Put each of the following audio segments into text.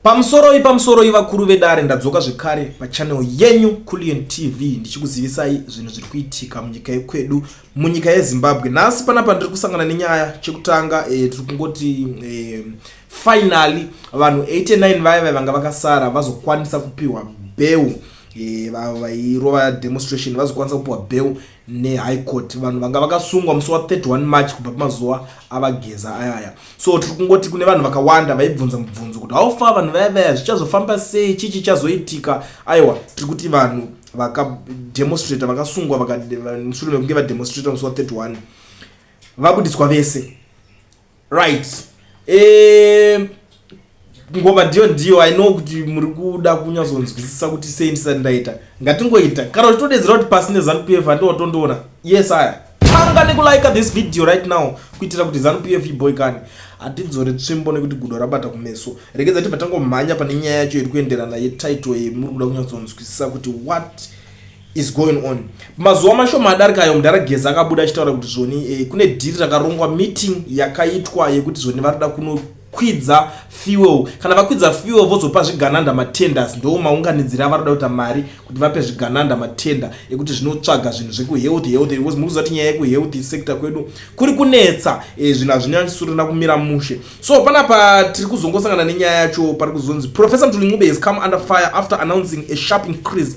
Pamusoro ivakuru vedare ndadzoka zvekare pachannel yenyu Kulien TV ndichikuzivisai zvinhu zviri kuitika munyika yekwedu munyika yeZimbabwe. Nhasi panapa ndiri kusangana nenyaya chekutanga tiri kungoti finally vanhu 89 vaya vanga vakasara vazokwanisa kupiwa bail. Vairova demonstration vazokwanisa kupiwa bail neHigh Court. Vanhu vanga vakasungwa musi wa31 March kubva pamazuva avageza ayaya. So tiri kungoti kune vanhu vakawanda vaibvunza mubvunzo kuti haufa vanhu vaya zvichazofamba sei, chii chichazoitika. Aiwa, tiri kuti vanhu vakademonstrata vakasungwa mushure mekunge vademonstrata musi wa31 vabudiswa vese. Right. Ngoma ndiyo I know kuti muri kuda kunyazonzwisisa kuti sei ndisati ndaita. Ngatingoita kana totodedzera kuti pasine ZANU-PF ndotondoona. Yes aya. Tanga nekulike this video right now kuitira kuti ZANU-PF iboyikane. Atidzore tsvimbo nekuti gudo rabata kumeso. Regedza tibva tangomhanya pane nyaya yacho iri kuenderana yetitle muri kuda kunyazonzwisisa kuti what is going on. Mazuva mashoma adarikayo mudhara Geza akabuda achitaura kuti zvoni kune dhiri rakarongwa meeting yakaitwa yekuti zvoni varida kwidza fuel. Kana vakwidza fuel vozopa zvigananda matenders ndo maunganidzira varida kuita mari kuti vape zvigananda matenda ekuti zvinotsvaga zvinhu zvekuhealth because muzoti nyaya yekuhealth sector kwedu kuri kunetsa zvinhu hazvinyanyisurina kumira mushe. So panapa tiri kuzongosangana nenyaya yacho pari kuzonzi Professor Ncube has come under fire after announcing a sharp increase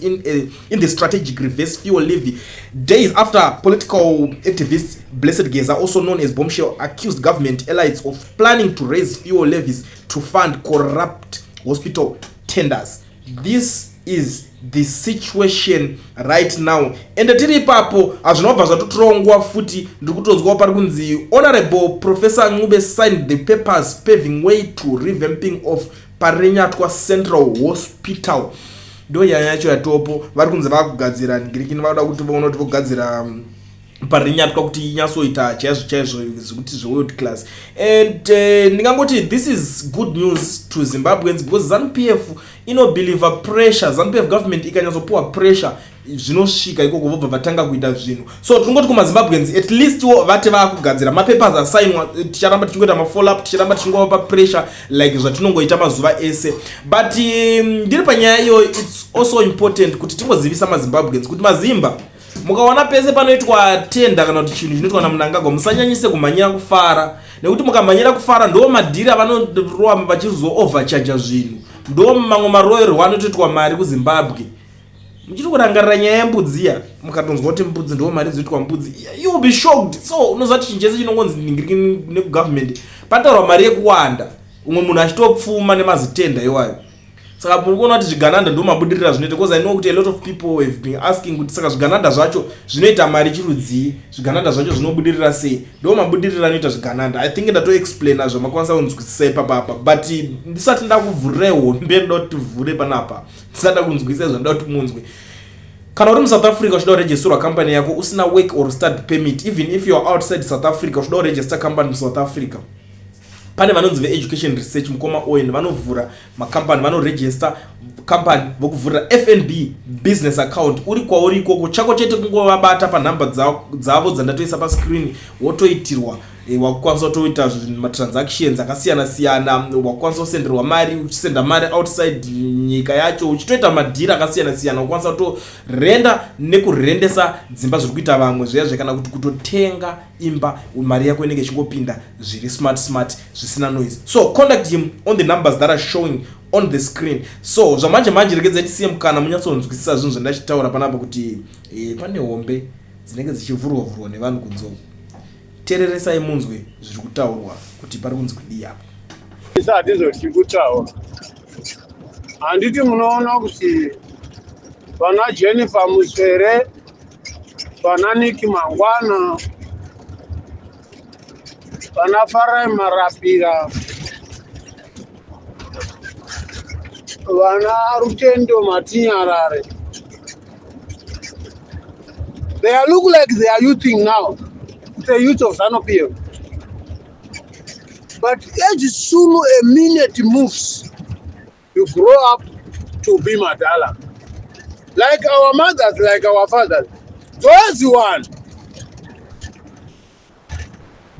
in the strategic reverse fuel levy days after political activist Blessed Geza, also known as Bombshell, accused government elites of planning to raise fuel levies to fund corrupt hospital tenders. This is the situation right now. And tiri ipapo azvinobva zvatotorongwa futi ndikutonzwa pari kunzi Honorable Professor Ncube signed the papers paving way to revamping of Parinyatwa Central Hospital. Ndo nyaya yacho yatopo vari kunzi vakugadzira ngirikini vada kuti vaona kuti vogadzira Parinyatwa kuti inyasoita chaizvo zvekuti zveworld class. And ndingangoti this is good news to Zimbabweans because ZANU-PF inobelieve pressure. ZANU-PF government ikanyazopuwa pressure zvinosvika ikoko vobva vatanga kuita zvinhu. So tingoti kumaZimbabweans at least vate vakugadzira mapapers asainwa, ticharamba tichingota mafollow up, ticharamba tichingova pressure like zvatinongoita mazuva ese. But ndiri panyaya iyo it's also important kuti tingozivisa maZimbabweans kuti mazimba mukaona pese panoitwa tenda kana kuti chinhu chinoitwa namunangagwa musanyanyise kumhanyira kufara nekuti mukamhanyira kufara ndo madhiri avanorowa vachizo overcharge zvinhu ndo mamwe maroyerwa anotoitwa mari kuZimbabwe. Muchiri kurangarira nyaya yembudziya mukatonzwa kuti mbudzi ndo mari dzinoitwa mbudzi, you will be shocked. So unozati chinhu chese chinongonzi ningiriki nekugovernment pataurwa mari yekuwanda umwe munhu achitopfuma nemazitenda iwayo. Saka muri kuona kuti zvigananda ndo mabudirira zvinoita because I know kuti a lot of people have been asking kuti saka zvigananda zvacho zvinoita mari chirudzii, zvigananda zvacho zvinobudirira sei, ndo mabudirira anoita zvigananda. I think ndato explain nazvo makwanisa kunzwisisa ipapa but ndisati ndakuvhurira hombe ndoda kuti tivhure panapa ndisati kunzwisisa zvandoda kuti munzwe. Kana uri muSouth Africa uchida kuregisterwa company yako usina work or study permit, even if you are outside South Africa uchida kuregister company muSouth Africa, pane vanonzi ve-education research mukoma oil vanovhura makampani, vanoregister company vokuvhurira FNB business account uri kwauri ikoko chako chete kungovabata panhamba dzavo dzandatoisa pascreen wotoitirwa wakukwanisa kutoita matransactions akasiyana siyana, wakukwanisa kusenderwa mari uchisenda mari outside nyika yacho uchitoita madhiri akasiyana siyana, wakukwanisa kutorenda nekurendesa dzimba zviri kuita vamwe zviya kana kuti kutotenga imba mari yako inenge ichingopinda zviri smart zvisina noise. So contact him on the numbers that are showing on the screen. So zvamanje regedza tisiye mukana munyatsonzwisisa zvinhu zvandachitaura panapa kuti pane hombe dzinenge dzichivhurwa nevanhu kunzou. Tereresai munzwe zviri kutaurwa kuti pari kunzi kudii apa. Isati zvochikutaura handiti munoona kuti vana Jennifer Muswere, vana Niki Mangwana, vana Farai Marapira, vana Rutendo Matinyarare, they look like they are youthing now, the youth of ZANU-PF. But as soon a minute moves, you grow up to be Madala. Like our mothers, like our fathers. Those one,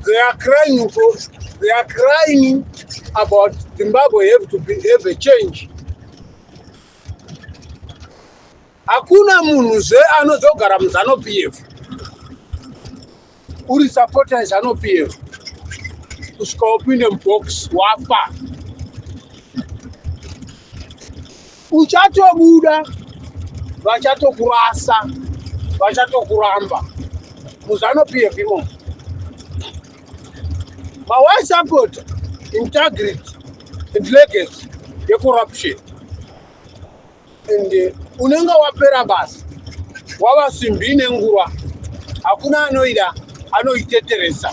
they are crying for they are crying about Zimbabwe have a change. Hakuna munhu anozogara muzano PF. Uri supporter zano PF. Kusvika upinde mubox wafa. Uchatobuda, vachatokurasa, vachatokuramba. Muzano PF imo. My wife support integrity and legacy the corruption. And unenga wapera basi. Wawa simbine nguwa. Hakuna anoiteteresa.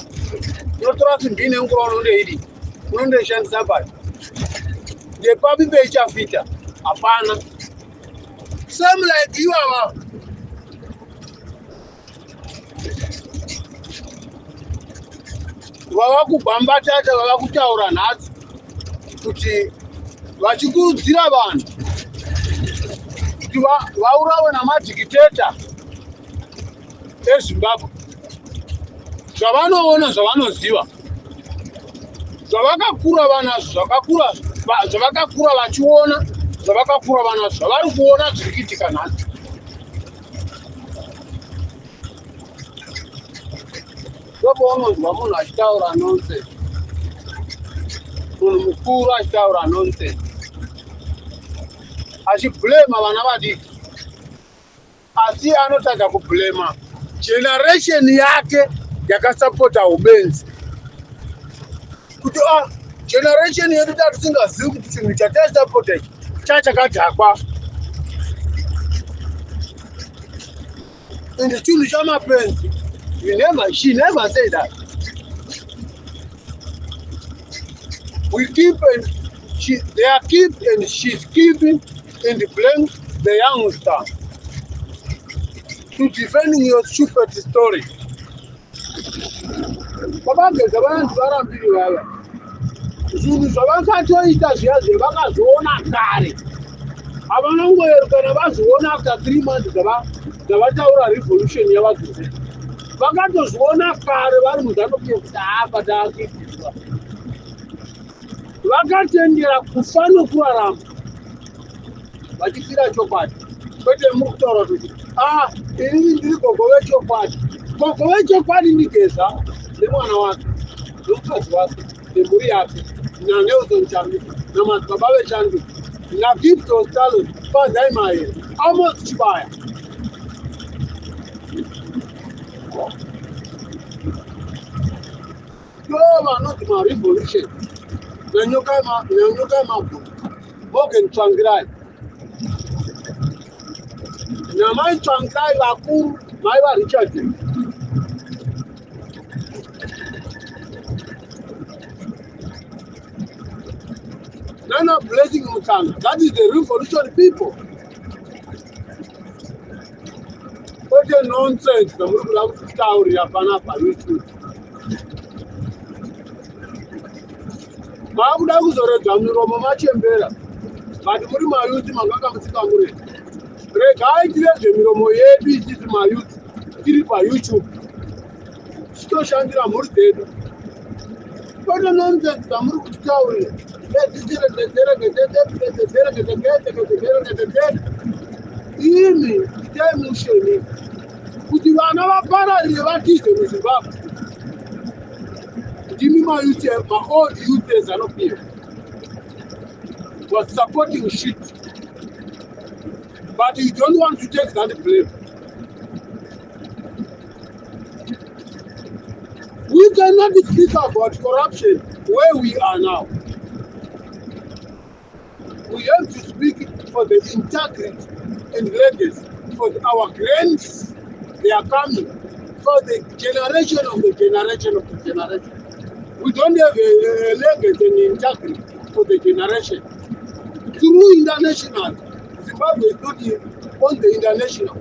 Unotora simbine nguwa unonde idi. Unonde shandisa basi. The papi pecha fita. Apana. Same like you are. Vavakubhamba tata vavakutaura nhasi kuti vachikurudzira vanhu kuti vaurawe namadhikiteta eZimbabwe. Zvavanoona zvavanoziva zvavakakura vanazvo zvavakakura vachiona zvavakakura vanazvo zvavari kuona zviri kuitika nhasi. Unonzwa munhu achitaura nonsense. Munhu mukuru achitaura nonsense. Achiblema vana vadiki. Asi anotadza kublema generation yake yakasapota ubenzi. Kuti generation yedu tatisingazivi kuti chinhu chataisapota ichi chachakadhakwa. Ende chinhu chamapenzi. She never said that. We keep and they are keep and she's keeping and blame the youngster to defending your stupid story. Baba Geza vanhu varambiri vava. Zvinhu zvavakatoita zviya zvavakazoona kare. Havana kungoerukana vazoona after 3 months dzavataura revolution yavaguzeta. Vakatozviona kare vari muzano kuti apa taakuitiswa. Vakatendera kufa nokurarama vachifira chokwadi. Kwete muri kutaura kuti inini ndiri gogo vechokwadi. Gogo vechokwadi ndigeza nemwana wake nomukadzi wake nemhuri yake naNelson Chamisa namadzibaba vechandu naVictor Stalin Fazai Mahere Amos Chibaya. Not my revolution. When you come up, Morgan Tsvangirai. Now my Tsvangirai Laku, my Richard. They're not blessing Mutanga. That is the revolution people. What a nonsense. The Murula story of Panapa YouTube. Mabuda kuzoredza miromo machembera vati muri mayuti makakamutsika muri regai tirezve miromo yedu ichiti mayuti tiri paYouTube tichitoshandira mhuri dzedu kote nonsense dzamuri kutitaurira imi itai musheni kuti vana vapararire vatize muZimbabwe. Give me my youth, my old youth days are not here. Was supporting shit. But you don't want to take that blame. We cannot speak about corruption where we are now. We have to speak for the integrity and legacy for our grands. They are coming. For the generation of the generation of the generation. We don't have a legacy and integrity for the generation. Through international, Zimbabwe is not on the international.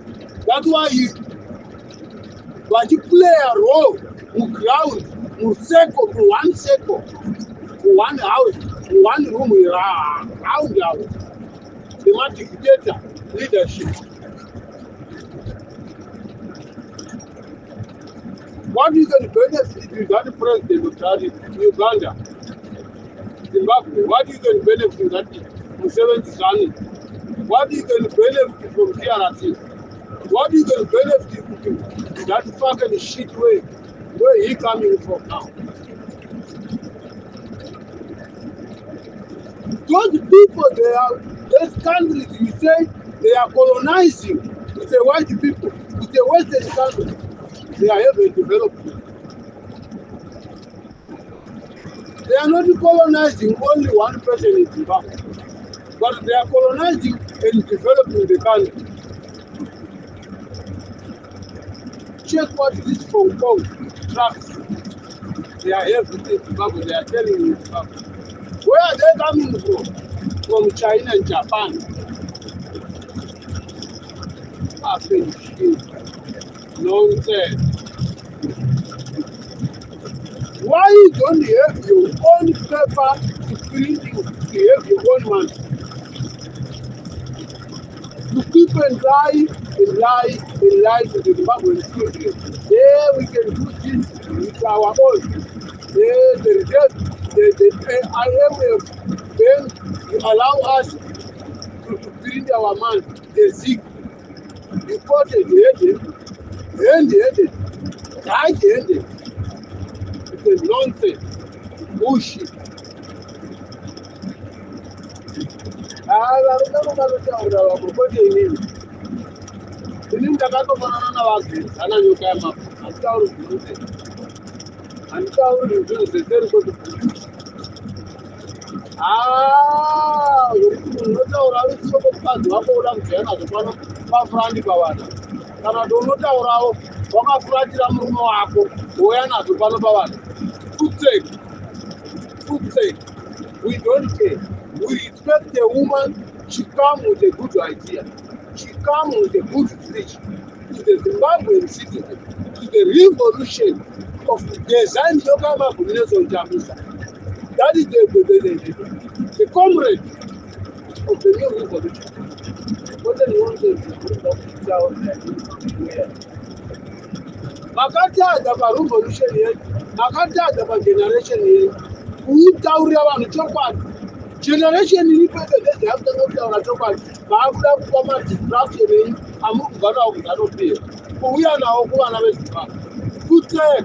That's why you play a role on ground, on circle, one circle, one house, one room around the house. The dictator leadership. What is the benefit with that president of that Uganda, Zimbabwe? What is the benefit with that Museveni's running? What is the benefit from DRC? What is the benefit with that fucking shit way where he coming from now? Those people, they are, those countries, you say they are colonizing with the white people, with the Western countries. They are having development. They are not colonizing only one person in Zimbabwe, but they are colonizing and developing the country. Check what this Hong Kong trucks they are having in Zimbabwe. They are telling you Zimbabwe. Where are they coming from? From China and Japan. Fucking shit. Nonsense. Why you don't have your own paper to print you to have your own money? You keep and lie and lie and lie to the Zimbabwean children. Yeah, we can do this with our own. Yeah, the IMF, then you allow us to print our money. The Zig, you put it ended, died ended. It's nonsense, bullshit. Ini ndakatofanana navagezi ana nyoka yamapo handitauri zvinonzenzeri, handitauri zvinonzenzeri kuti uri kuti unotaura isoko mukadzi wako uda kuzaya nazvo pano pafurandi pavanhu, kana kuti unotaurawo wakafuratira murume wako wouya nazvo pano pavanhu. Food sake, we don't care. We respect a woman. She come with a good idea. She come with a good speech to the Zimbabwean citizen, to the revolution of Geza and Ncube. That is the comrade of the new revolution. What do you want to do? Makataza pa revolution yetu, makataza pa generation yetu, kutaurira vanhu chokwadi. Generation iripo yakuda kutaura chokwadi, vakuda kupa madistraction enyu amuri kugarawo kuzanopera, kuuya nawo kuvana veZimbabwe. Kuteka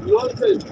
nonsense.